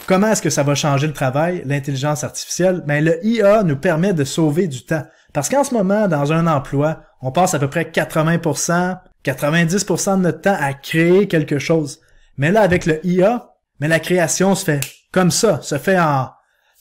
comment est-ce que ça va changer le travail, l'intelligence artificielle? Ben, le IA nous permet de sauver du temps. Parce qu'en ce moment, dans un emploi, on passe à peu près 80%, 90% de notre temps à créer quelque chose. Mais là, avec le IA, mais la création se fait comme ça, se fait en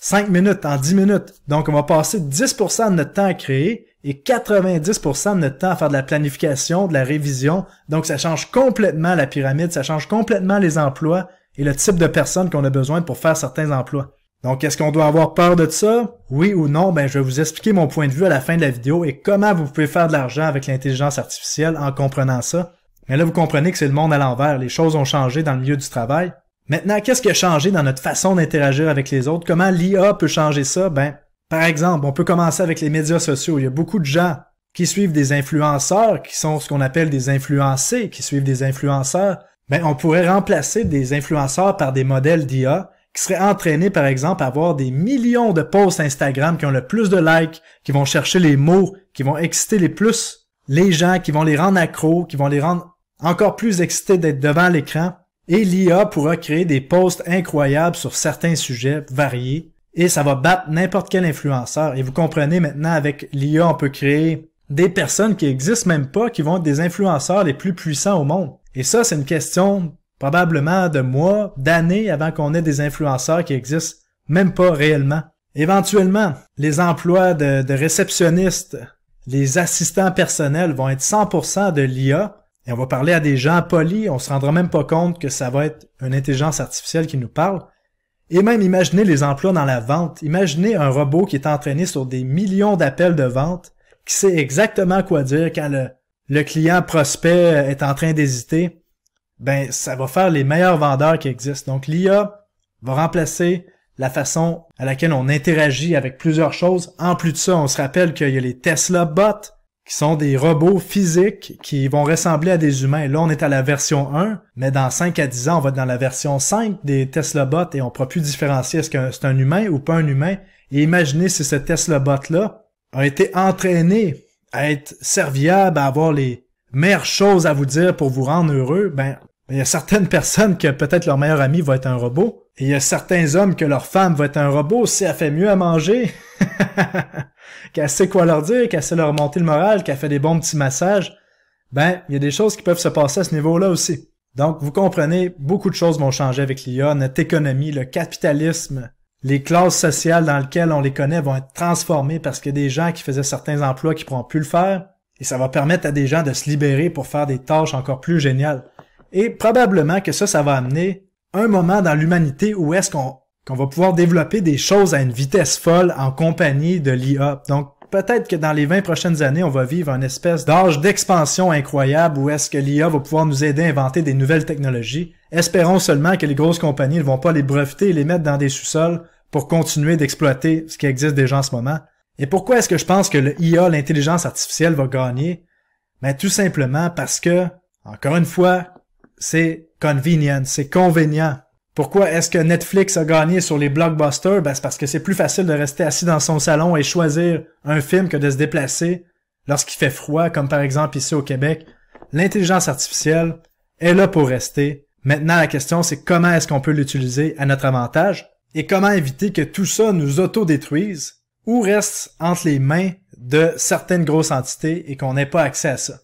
5 minutes, en 10 minutes. Donc, on va passer 10% de notre temps à créer et 90% de notre temps à faire de la planification, de la révision. Donc, ça change complètement la pyramide, ça change complètement les emplois et le type de personnes qu'on a besoin pour faire certains emplois. Donc, est-ce qu'on doit avoir peur de ça? Oui ou non? Ben, je vais vous expliquer mon point de vue à la fin de la vidéo et comment vous pouvez faire de l'argent avec l'intelligence artificielle en comprenant ça. Mais là, vous comprenez que c'est le monde à l'envers. Les choses ont changé dans le milieu du travail. Maintenant, qu'est-ce qui a changé dans notre façon d'interagir avec les autres? Comment l'IA peut changer ça? Ben, par exemple, on peut commencer avec les médias sociaux. Il y a beaucoup de gens qui suivent des influenceurs, qui sont ce qu'on appelle des influencés, qui suivent des influenceurs. Ben, on pourrait remplacer des influenceurs par des modèles d'IA qui seraient entraînés, par exemple, à avoir des millions de posts Instagram qui ont le plus de likes, qui vont chercher les mots, qui vont exciter les gens, qui vont les rendre accros, qui vont les rendre encore plus excités d'être devant l'écran. Et l'IA pourra créer des posts incroyables sur certains sujets variés et ça va battre n'importe quel influenceur. Et vous comprenez maintenant, avec l'IA, on peut créer des personnes qui existent même pas, qui vont être des influenceurs les plus puissants au monde. Et ça, c'est une question probablement de mois, d'années avant qu'on ait des influenceurs qui existent même pas réellement. Éventuellement, les emplois de réceptionnistes, les assistants personnels vont être 100% de l'IA. Et on va parler à des gens polis, on se rendra même pas compte que ça va être une intelligence artificielle qui nous parle. Et même imaginez les emplois dans la vente. Imaginez un robot qui est entraîné sur des millions d'appels de vente, qui sait exactement quoi dire quand le client prospect est en train d'hésiter. Ben, ça va faire les meilleurs vendeurs qui existent. Donc l'IA va remplacer la façon à laquelle on interagit avec plusieurs choses. En plus de ça, on se rappelle qu'il y a les Tesla bots, qui sont des robots physiques qui vont ressembler à des humains. Là, on est à la version 1, mais dans 5 à 10 ans, on va être dans la version 5 des Tesla bots et on pourra plus différencier est-ce que c'est un humain ou pas un humain. Et imaginez si ce Tesla bot-là a été entraîné à être serviable, à avoir les meilleures choses à vous dire pour vous rendre heureux. Ben, il y a certaines personnes que peut-être leur meilleur ami va être un robot. Et il y a certains hommes que leur femme va être un robot si elle fait mieux à manger. Qu'elle sait quoi leur dire, qu'elle sait leur monter le moral, qu'elle fait des bons petits massages, ben, il y a des choses qui peuvent se passer à ce niveau-là aussi. Donc, vous comprenez, beaucoup de choses vont changer avec l'IA, notre économie, le capitalisme, les classes sociales dans lesquelles on les connaît vont être transformées parce qu'il y a des gens qui faisaient certains emplois qui pourront plus le faire, et ça va permettre à des gens de se libérer pour faire des tâches encore plus géniales. Et probablement que ça va amener un moment dans l'humanité où est-ce qu'on va pouvoir développer des choses à une vitesse folle en compagnie de l'IA. Donc, peut-être que dans les 20 prochaines années, on va vivre une espèce d'âge d'expansion incroyable où est-ce que l'IA va pouvoir nous aider à inventer des nouvelles technologies. Espérons seulement que les grosses compagnies ne vont pas les breveter et les mettre dans des sous-sols pour continuer d'exploiter ce qui existe déjà en ce moment. Et pourquoi est-ce que je pense que le IA, l'intelligence artificielle, va gagner? Ben, tout simplement parce que, encore une fois, c'est convenient, c'est convenient. Pourquoi est-ce que Netflix a gagné sur les blockbusters? Ben, c'est parce que c'est plus facile de rester assis dans son salon et choisir un film que de se déplacer lorsqu'il fait froid, comme par exemple ici au Québec. L'intelligence artificielle est là pour rester. Maintenant, la question, c'est comment est-ce qu'on peut l'utiliser à notre avantage et comment éviter que tout ça nous autodétruise ou reste entre les mains de certaines grosses entités et qu'on n'ait pas accès à ça.